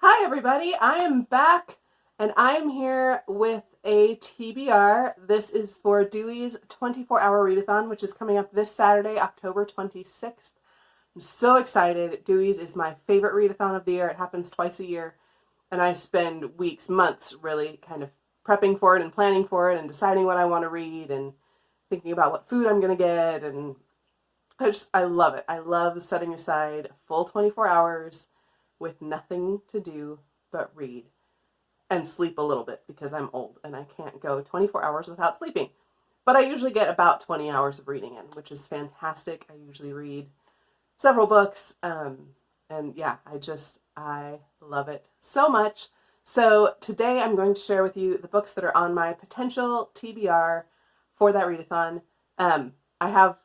Hi everybody, I am back and I am here with a TBR. This is for Dewey's 24-hour readathon, which is coming up this Saturday, October 26th. I'm so excited. Dewey's is my favorite readathon of the year. It happens twice a year and I spend weeks, months really kind of prepping for it and planning for it and deciding what I want to read and thinking about what food I'm going to get, and I love it. I love setting aside a full 24 hours with nothing to do but read and sleep a little bit because I'm old and I can't go 24 hours without sleeping. But I usually get about 20 hours of reading in, which is fantastic. I usually read several books, and yeah, I love it so much. So today I'm going to share with you the books that are on my potential TBR for that readathon. I have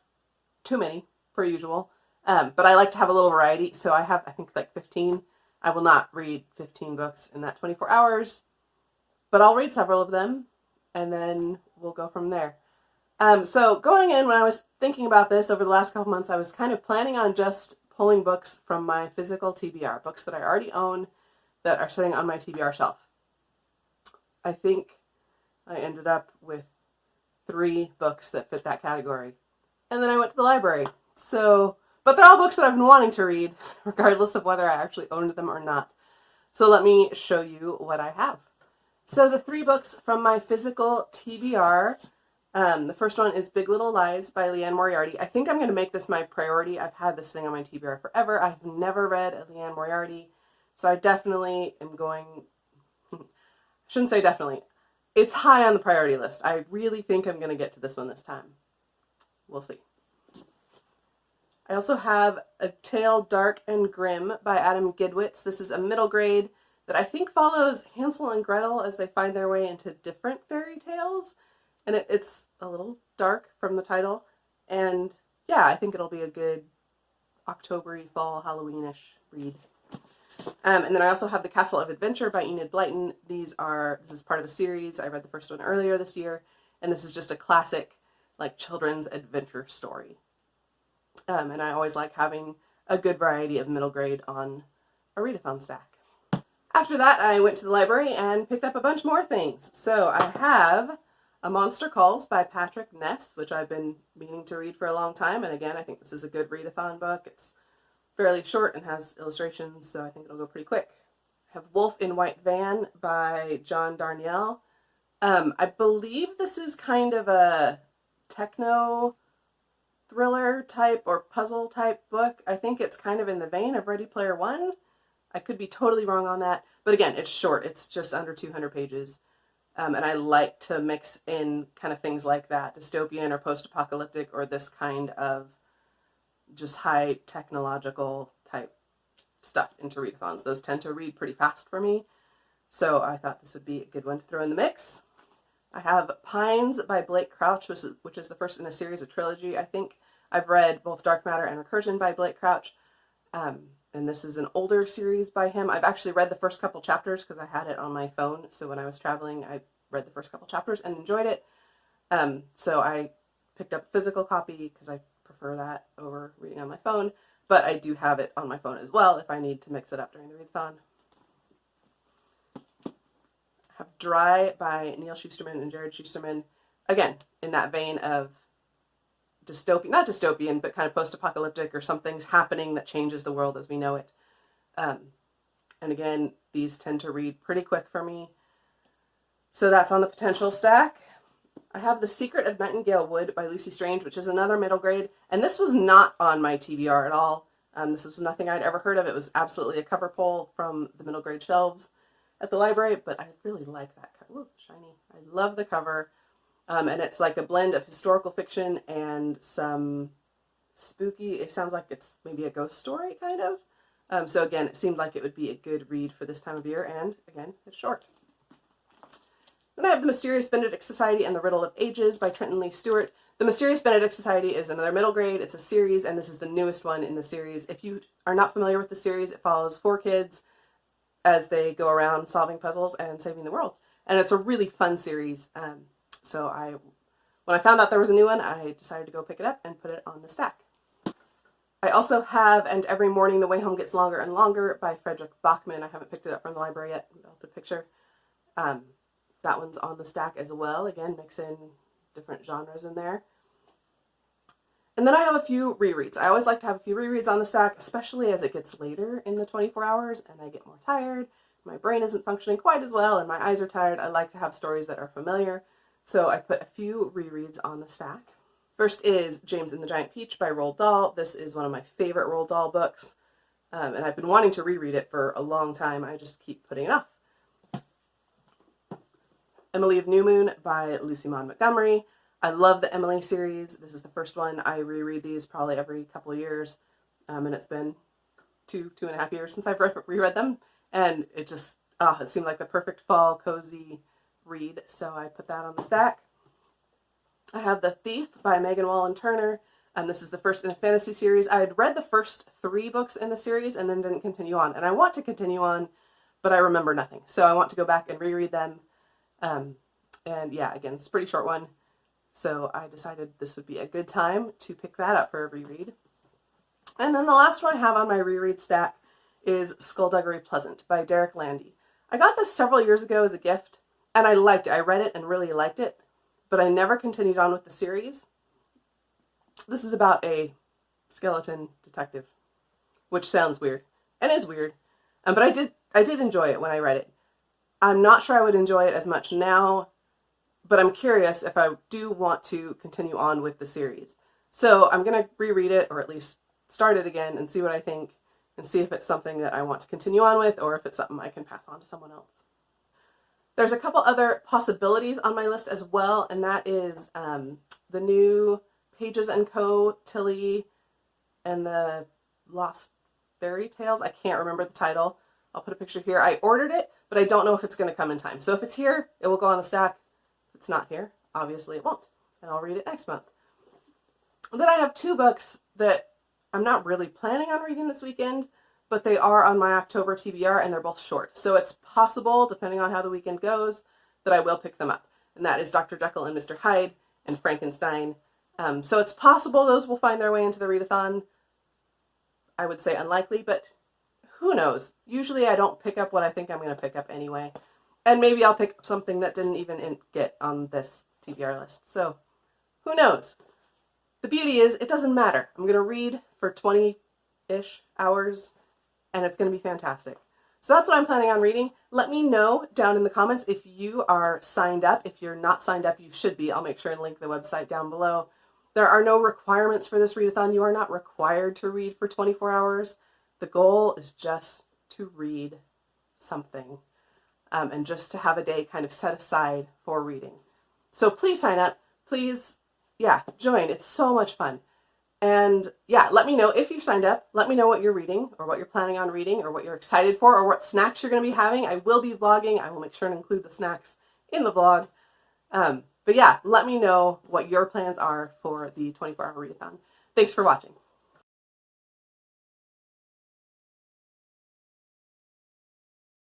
too many, per usual. But I like to have a little variety, so I have, I think, like 15. I will not read 15 books in that 24 hours, but I'll read several of them, and then we'll go from there. So going in, when I was thinking about this over the last couple months, I was kind of planning on just pulling books from my physical TBR, books that I already own that are sitting on my TBR shelf. I think I ended up with 3 books that fit that category. And then I went to the library. But they're all books that I've been wanting to read, regardless of whether I actually owned them or not. So let me show you what I have. So the 3 books from my physical TBR, the first one is Big Little Lies by Liane Moriarty. I think I'm going to make this my priority. I've had this thing on my TBR forever. I've never read a Liane Moriarty, so I definitely am going, I shouldn't say definitely, it's high on the priority list. I really think I'm going to get to this one this time. We'll see. I also have A Tale Dark and Grim by Adam Gidwitz. This is a middle grade that I think follows Hansel and Gretel as they find their way into different fairy tales. And it's a little dark from the title. And yeah, I think it'll be a good October-y, fall, Halloween-ish read. And then I also have The Castle of Adventure by Enid Blyton. This is part of a series. I read the first one earlier this year. And this is just a classic, like, children's adventure story. And I always like having a good variety of middle grade on a readathon stack. After that, I went to the library and picked up a bunch more things. So I have A Monster Calls by Patrick Ness, which I've been meaning to read for a long time. And again, I think this is a good readathon book. It's fairly short and has illustrations, so I think it'll go pretty quick. I have Wolf in White Van by John Darnielle. I believe this is kind of a techno thriller type or puzzle type book. I think it's kind of in the vein of Ready Player One. I could be totally wrong on that. But again, it's short. It's just under 200 pages. And I like to mix in kind of things like that, dystopian or post-apocalyptic, or this kind of just high technological type stuff into readathons. Those tend to read pretty fast for me. So I thought this would be a good one to throw in the mix. I have Pines by Blake Crouch, which is the first in a series, a trilogy, I think. I've read both Dark Matter and Recursion by Blake Crouch, and this is an older series by him. I've actually read the first couple chapters because I had it on my phone, so when I was traveling, I read the first couple chapters and enjoyed it. So I picked up a physical copy because I prefer that over reading on my phone, but I do have it on my phone as well if I need to mix it up during the readathon. Have Dry by Neal Shusterman and Jared Shusterman. Again, in that vein of dystopian, not dystopian, but kind of post-apocalyptic, or something's happening that changes the world as we know it. And again, these tend to read pretty quick for me. So that's on the potential stack. I have The Secret of Nightingale Wood by Lucy Strange, which is another middle grade. And this was not on my TBR at all. This was nothing I'd ever heard of. It was absolutely a cover pull from the middle grade shelves at the library, but I really like that cover. Ooh, shiny. I love the cover. And it's like a blend of historical fiction and some spooky, it sounds like it's maybe a ghost story, kind of. So again, it seemed like it would be a good read for this time of year, and again, it's short. Then I have The Mysterious Benedict Society and the Riddle of Ages by Trenton Lee Stewart. The Mysterious Benedict Society is another middle grade. It's a series, and this is the newest one in the series. If you are not familiar with the series, it follows 4 kids as they go around solving puzzles and saving the world. And it's a really fun series. So when I found out there was a new one, I decided to go pick it up and put it on the stack. I also have And Every Morning the Way Home Gets Longer and Longer by Frederick Bachman. I haven't picked it up from the library yet. I'll put a picture. That one's on the stack as well. Again, mix in different genres in there. And then I have a few rereads. I always like to have a few rereads on the stack, especially as it gets later in the 24 hours and I get more tired. My brain isn't functioning quite as well and my eyes are tired. I like to have stories that are familiar. So I put a few rereads on the stack. First is James and the Giant Peach by Roald Dahl. This is one of my favorite Roald Dahl books. And I've been wanting to reread it for a long time. I just keep putting it off. Emily of New Moon by Lucy Maud Montgomery. I love the Emily series. This is the first one. I reread these probably every couple of years. And it's been two and a half years since I've reread them. And it just, it seemed like the perfect fall cozy read. So I put that on the stack. I have The Thief by Megan Wallen Turner. And this is the first in a fantasy series. I had read the first 3 books in the series and then didn't continue on. And I want to continue on, but I remember nothing. So I want to go back and reread them. And yeah, again, it's a pretty short one. So I decided this would be a good time to pick that up for a reread. And then the last one I have on my reread stack is Skullduggery Pleasant by Derek Landy. I got this several years ago as a gift, and I liked it. I read it and really liked it, but I never continued on with the series. This is about a skeleton detective, which sounds weird, and is weird, but I did enjoy it when I read it. I'm not sure I would enjoy it as much now, but I'm curious if I do want to continue on with the series. So I'm going to reread it, or at least start it again and see what I think, and see if it's something that I want to continue on with, or if it's something I can pass on to someone else. There's a couple other possibilities on my list as well, and that is the new Pages & Co. Tilly and the Lost Fairy Tales. I can't remember the title. I'll put a picture here. I ordered it, but I don't know if it's going to come in time. So if it's here, it will go on the stack. If it's not here, obviously it won't. And I'll read it next month. Then I have 2 books that I'm not really planning on reading this weekend, but they are on my October TBR and they're both short. So it's possible, depending on how the weekend goes, that I will pick them up. And that is Dr. Jekyll and Mr. Hyde and Frankenstein. So it's possible those will find their way into the readathon. I would say unlikely, but who knows? Usually I don't pick up what I think I'm going to pick up anyway. And maybe I'll pick up something that didn't even get on this TBR list. So who knows? The beauty is it doesn't matter. I'm going to read for 20-ish hours and it's going to be fantastic. So that's what I'm planning on reading. Let me know down in the comments if you are signed up. If you're not signed up, you should be. I'll make sure and link the website down below. There are no requirements for this readathon. You are not required to read for 24 hours. The goal is just to read something and just to have a day kind of set aside for reading. So please sign up. Please, join. It's so much fun. And let me know if you signed up. Let me know what you're reading or what you're planning on reading or what you're excited for or what snacks you're going to be having. I will be vlogging. I will make sure and include the snacks in the vlog. But let me know what your plans are for the 24-hour readathon. Thanks for watching.